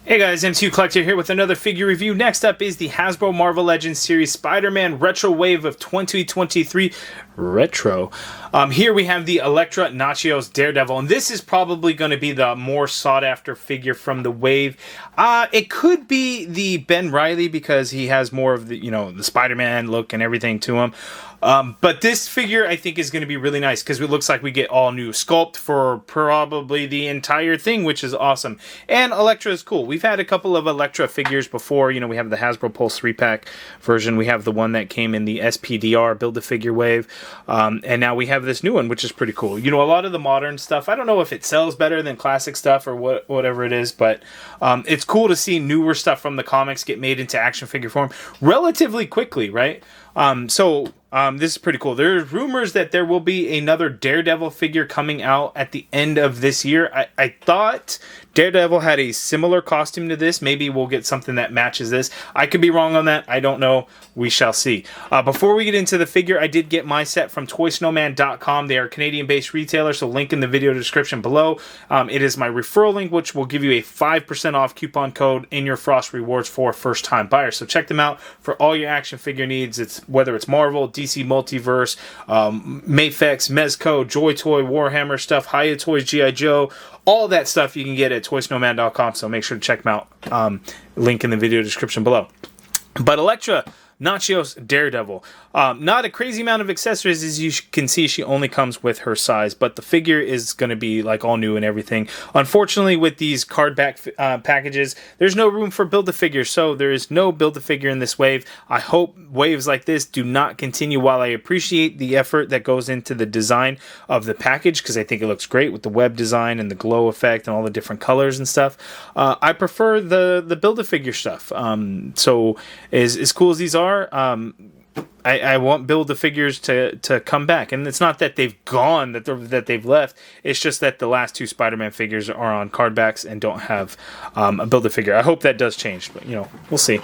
Hey guys, MCU Collector here with another figure review. Next up is the Hasbro Marvel Legends series Spider-Man Retro Wave of 2023 Retro. Here we have the ELEKTRA NATCHIOS Daredevil, and this is probably going to be the more sought-after figure from the wave. It could be the Ben Reilly because he has more of the, the Spider-Man look and everything to him. But this figure, I think, is going to be really nice because it looks like we get all new sculpt for probably the entire thing, which is awesome. And Elektra is cool. We've had a couple of Elektra figures before. We have the Hasbro Pulse 3-pack version. We have the one that came in the SPDR Build-A-Figure wave. And now we have this new one, which is pretty cool. A lot of the modern stuff, I don't know if it sells better than classic stuff or whatever it is, but it's cool to see newer stuff from the comics get made into action figure form relatively quickly, right? This is pretty cool. There's rumors that there will be another Daredevil figure coming out at the end of this year. I thought Daredevil had a similar costume to this. Maybe we'll get something that matches this. I could be wrong on that. I don't know. We shall see. Before we get into the figure, I did get my set from ToySnowman.com. They are a Canadian-based retailer, so link in the video description below. It is my referral link, which will give you a 5% off coupon code in your Frost Rewards for first-time buyers. So check them out for all your action figure needs. Whether it's Marvel, DC Multiverse, Mafex, Mezco, Joy Toy, Warhammer stuff, Hiya Toys, G.I. Joe, all that stuff you can get at ToySnowman.com, so make sure to check them out. Link in the video description below. But ELEKTRA NATCHIOS Daredevil. Not a crazy amount of accessories, as you can see. She only comes with her size, but the figure is going to be like all new and everything. Unfortunately, with these card back packages, there's no room for Build-A-Figure, so there is no Build-A-Figure in this wave. I hope waves like this do not continue. While I appreciate the effort that goes into the design of the package, because I think it looks great with the web design and the glow effect and all the different colors and stuff, I prefer the Build-A-Figure stuff. So as cool as these are, I want Build-A-Figures to come back, and it's not that they've gone, that they've left. It's just that the last two Spider-Man figures are on card backs and don't have a Build-A-Figure. I hope that does change, but we'll see.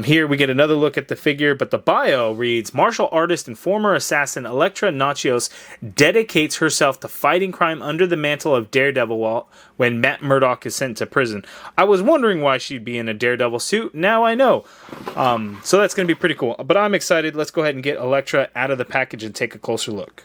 Here we get another look at the figure, but the bio reads, martial artist and former assassin ELEKTRA NATCHIOS dedicates herself to fighting crime under the mantle of Daredevil when Matt Murdock is sent to prison. I was wondering why she'd be in a Daredevil suit. Now I know. So that's going to be pretty cool. But I'm excited. Let's go ahead and get Elektra out of the package and take a closer look.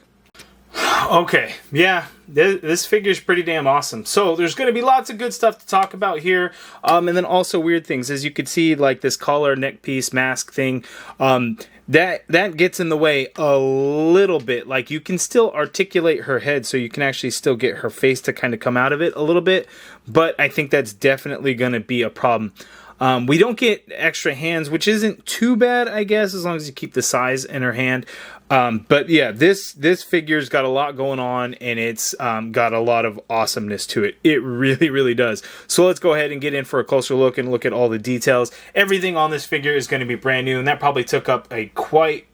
Okay, yeah, this figure is pretty damn awesome. So there's going to be lots of good stuff to talk about here, and then also weird things. As you can see, like this collar, neck piece, mask thing, that gets in the way a little bit. Like, you can still articulate her head, so you can actually still get her face to kind of come out of it a little bit, but I think that's definitely going to be a problem. We don't get extra hands, which isn't too bad, I guess, as long as you keep the size in her hand. But yeah, this figure's got a lot going on, and it's got a lot of awesomeness to it. It really, really does. So let's go ahead and get in for a closer look and look at all the details. Everything on this figure is going to be brand new, and that probably took up a quite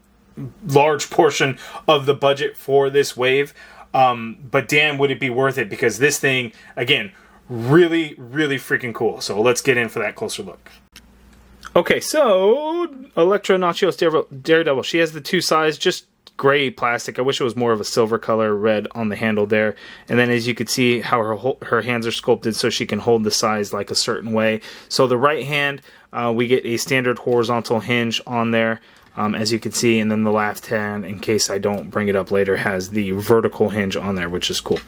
large portion of the budget for this wave. But damn, would it be worth it, because this thing, again, really, really freaking cool. So let's get in for that closer look. Okay, so ELEKTRA NATCHIOS Daredevil. She has the two sides, just gray plastic. I wish it was more of a silver color, red on the handle there. And then as you can see how her hands are sculpted so she can hold the size like a certain way. So the right hand, we get a standard horizontal hinge on there. As you can see, and then the left hand, in case I don't bring it up later, has the vertical hinge on there, which is cool.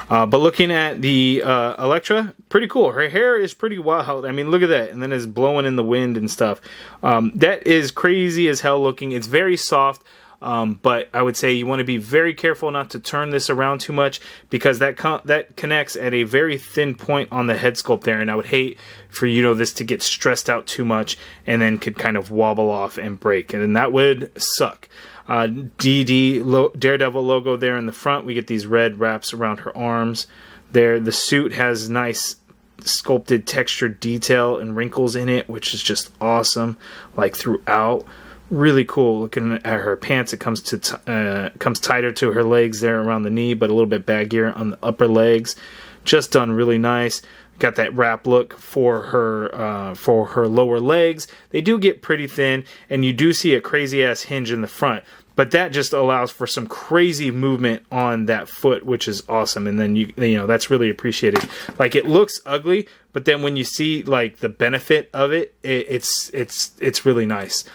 But looking at the Elektra, pretty cool. Her hair is pretty wild. I mean, look at that. And then it's blowing in the wind and stuff. That is crazy as hell looking. It's very soft. But I would say you want to be very careful not to turn this around too much, because that connects at a very thin point on the head sculpt there, and I would hate for this to get stressed out too much and then could kind of wobble off and break, and then that would suck. Daredevil logo there in the front. We get these red wraps around her arms there. The suit has nice sculpted textured detail and wrinkles in it, which is just awesome, like throughout. Really cool. Looking at her pants, it comes tighter to her legs there around the knee, but a little bit baggier on the upper legs. Just done really nice. Got that wrap look for her lower legs. They do get pretty thin, and you do see a crazy ass hinge in the front. But that just allows for some crazy movement on that foot, which is awesome. And then you know, that's really appreciated. Like, it looks ugly, but then when you see like the benefit of it, it's really nice.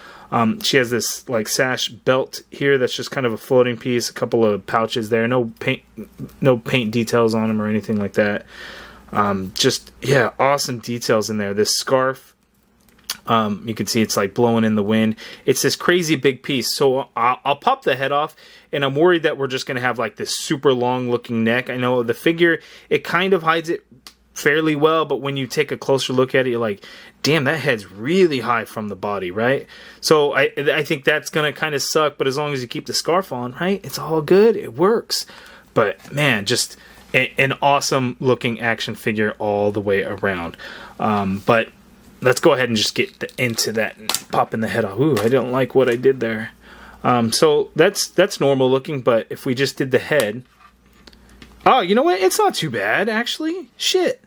She has this like sash belt here that's just kind of a floating piece, a couple of pouches there, no paint details on them or anything like that. Just, yeah, awesome details in there. This scarf, you can see it's like blowing in the wind. It's this crazy big piece. So I'll pop the head off, and I'm worried that we're just going to have like this super long looking neck. I know the figure, it kind of hides it fairly well, but when you take a closer look at it, you're like, damn, that head's really high from the body, right? So I think that's going to kind of suck, but as long as you keep the scarf on, right, it's all good. It works. But man, just an awesome looking action figure all the way around. But let's go ahead and just get into that and popping the head off. Ooh, I don't like what I did there. So that's normal looking, but if we just did the head... Oh, you know what? It's not too bad, actually. Shit.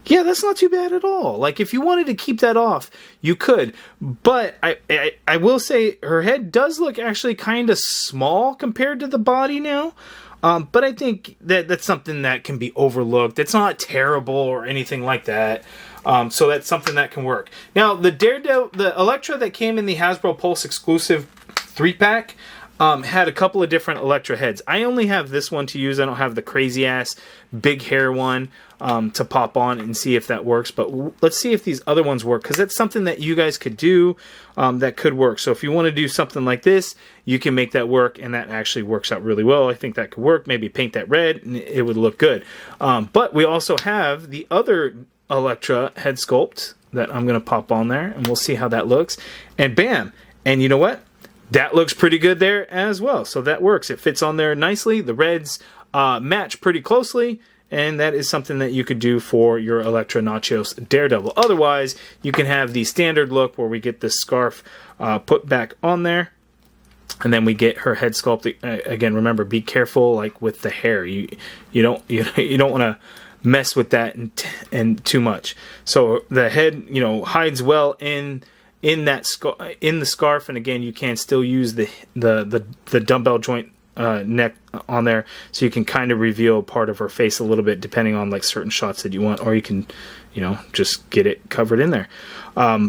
Yeah, that's not too bad at all. Like, if you wanted to keep that off, you could. But I will say her head does look actually kind of small compared to the body now. But I think that's something that can be overlooked. It's not terrible or anything like that. So that's something that can work. Now, the Daredevil, the Elektra that came in the Hasbro Pulse exclusive 3-pack had a couple of different Elektra heads. I only have this one to use. I don't have the crazy ass big hair one to pop on and see if that works. But let's see if these other ones work, because that's something that you guys could do that could work. So if you want to do something like this, you can make that work, and that actually works out really well. I think that could work. Maybe paint that red, and it would look good. But we also have the other Elektra head sculpt that I'm going to pop on there, and we'll see how that looks. And bam! And you know what? That looks pretty good there as well. So that works. It fits on there nicely. The reds match pretty closely, and that is something that you could do for your Elektra Natchios Daredevil. Otherwise, you can have the standard look where we get this scarf put back on there, and then we get her head sculpt. Again, remember, be careful like with the hair. You don't want to mess with that and too much. So the head, you know, hides well in the scarf, and again, you can still use the dumbbell joint neck on there, so you can kind of reveal part of her face a little bit depending on like certain shots that you want, or you can, you know, just get it covered in there.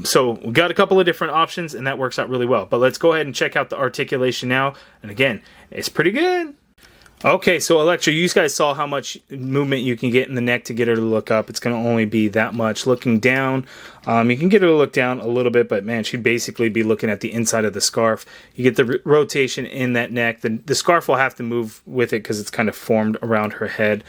So we got a couple of different options, and that works out really well. But let's go ahead and check out the articulation now, and again, it's pretty good. Okay, so Elektra, you guys saw how much movement you can get in the neck to get her to look up. It's going to only be that much. Looking down, you can get her to look down a little bit, but man, she'd basically be looking at the inside of the scarf. You get the rotation in that neck. The scarf will have to move with it because it's kind of formed around her head,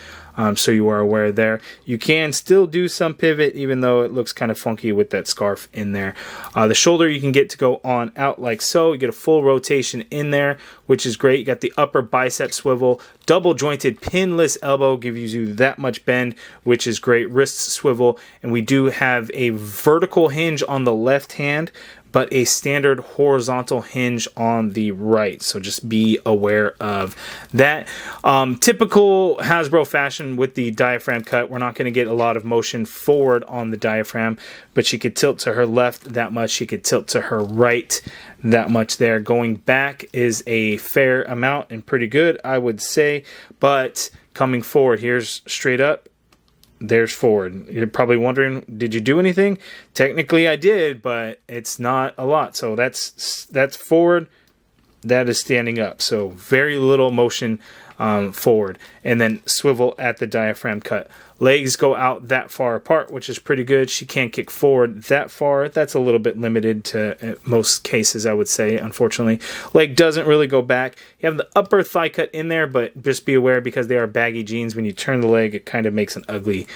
so you are aware there. You can still do some pivot, even though it looks kind of funky with that scarf in there. The shoulder you can get to go on out like so. You get a full rotation in there, which is great. You got the upper bicep swivel. Double jointed pinless elbow gives you that much bend, which is great. Wrist swivel, and we do have a vertical hinge on the left hand, but a standard horizontal hinge on the right. So just be aware of that. Typical Hasbro fashion with the diaphragm cut, we're not going to get a lot of motion forward on the diaphragm, but she could tilt to her left that much. She could tilt to her right that much there. Going back is a fair amount and pretty good, I would say. But coming forward, here's straight up. There's forward. You're probably wondering, did you do anything? Technically, I did, but it's not a lot. So that's forward. That is standing up. So very little motion forward. And then swivel at the diaphragm cut. Legs go out that far apart, which is pretty good. She can't kick forward that far. That's a little bit limited to most cases, I would say, unfortunately. Leg doesn't really go back. You have the upper thigh cut in there, but just be aware because they are baggy jeans. When you turn the leg, it kind of makes an ugly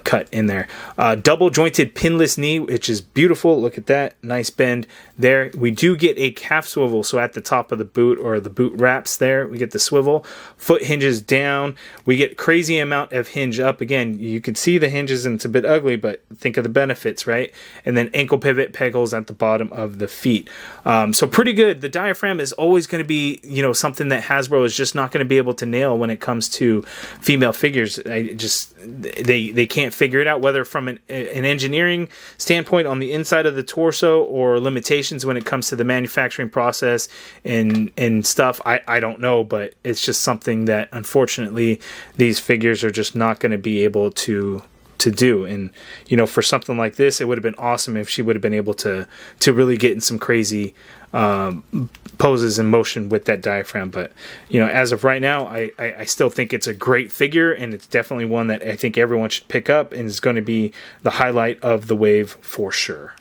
cut in there. Double jointed pinless knee, which is beautiful. Look at that. Nice bend there. We do get a calf swivel, so at the top of the boot or the boot wraps there, we get the swivel. foot hinges down. We get crazy amount of hinge up. Again, you can see the hinges and it's a bit ugly, but think of the benefits, right? And then ankle pivot peg holes at the bottom of the feet. So pretty good. The diaphragm is always going to be, you know, something that Hasbro is just not going to be able to nail when it comes to female figures. They can't figure it out, whether from an engineering standpoint on the inside of the torso or limitations when it comes to the manufacturing process and stuff. I don't know, but it's just something that unfortunately these figures are just not going to be able to do. And you know, for something like this, it would have been awesome if she would have been able to really get in some crazy poses and motion with that diaphragm. But you know, as of right now, I still think it's a great figure, and it's definitely one that I think everyone should pick up and is going to be the highlight of the wave for sure.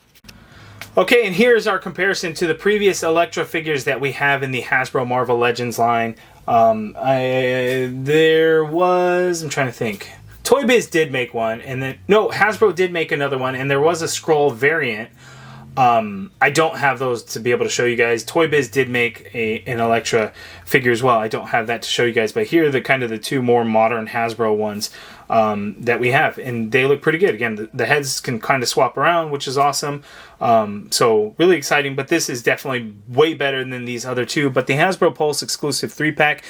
Okay, and here's our comparison to the previous Elektra figures that we have in the Hasbro Marvel Legends line. I'm trying to think. Toy Biz did make one, and then Hasbro did make another one, and there was a scroll variant. I don't have those to be able to show you guys. Toy Biz did make an Elektra figure as well. I don't have that to show you guys, but here are the kind of the two more modern Hasbro ones that we have, and they look pretty good. Again, the heads can kind of swap around, which is awesome. So really exciting, but this is definitely way better than these other two. But the Hasbro Pulse exclusive 3-pack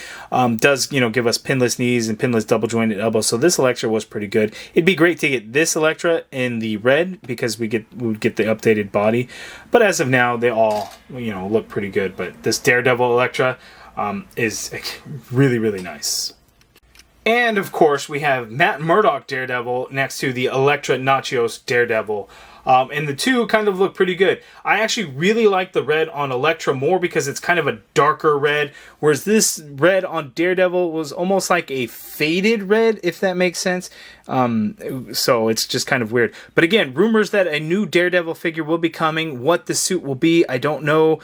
does, you know, give us pinless knees and pinless double jointed elbows. So this Elektra was pretty good. It'd be great to get this Elektra in the red because we would get the updated body. But as of now, they all, you know, look pretty good. But this Daredevil Elektra is really, really nice. And of course, we have Matt Murdock Daredevil next to the ELEKTRA NATCHIOS Daredevil. And the two kind of look pretty good. I actually really like the red on Elektra more because it's kind of a darker red, whereas this red on Daredevil was almost like a faded red, if that makes sense. So it's just kind of weird. But again, rumors that a new Daredevil figure will be coming. What the suit will be, I don't know.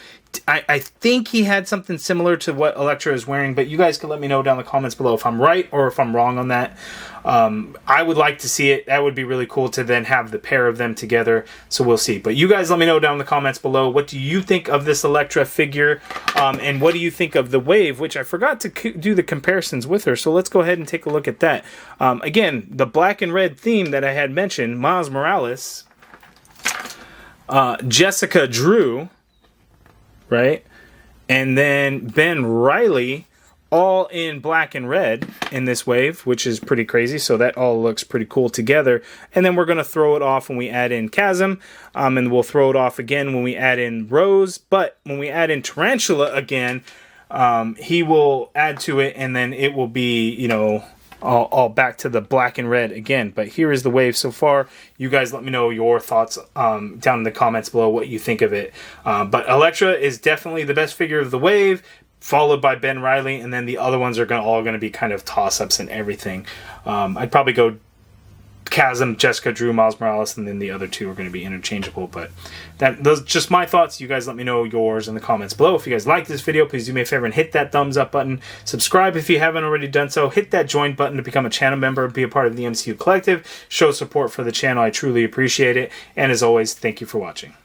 I think he had something similar to what Elektra is wearing, but you guys can let me know down in the comments below if I'm right or if I'm wrong on that. I would like to see it. That would be really cool to then have the pair of them together, so we'll see. But you guys let me know down in the comments below, what do you think of this Elektra figure, and what do you think of the Wave, which I forgot to do the comparisons with her, so let's go ahead and take a look at that. Again, the black and red theme that I had mentioned, Miles Morales, Jessica Drew, right? And then Ben Reilly, all in black and red in this wave, which is pretty crazy. So that all looks pretty cool together. And then we're going to throw it off when we add in Chasm. And we'll throw it off again when we add in Rose. But when we add in Tarantula again, he will add to it. And then it will be, you know, all back to the black and red again. But here is the wave so far. You guys let me know your thoughts down in the comments below, what you think of it. But Elektra is definitely the best figure of the wave, followed by Ben Reilly, and then the other ones are all going to be kind of toss-ups and everything. I'd probably go Chasm, Jessica Drew, Miles Morales, and then the other two are going to be interchangeable. But those are just my thoughts. You guys let me know yours in the comments below. If you guys like this video, please do me a favor and hit that thumbs up button. Subscribe if you haven't already done so. Hit that join button to become a channel member and be a part of the MCU Collective. Show support for the channel. I truly appreciate it. And as always, thank you for watching.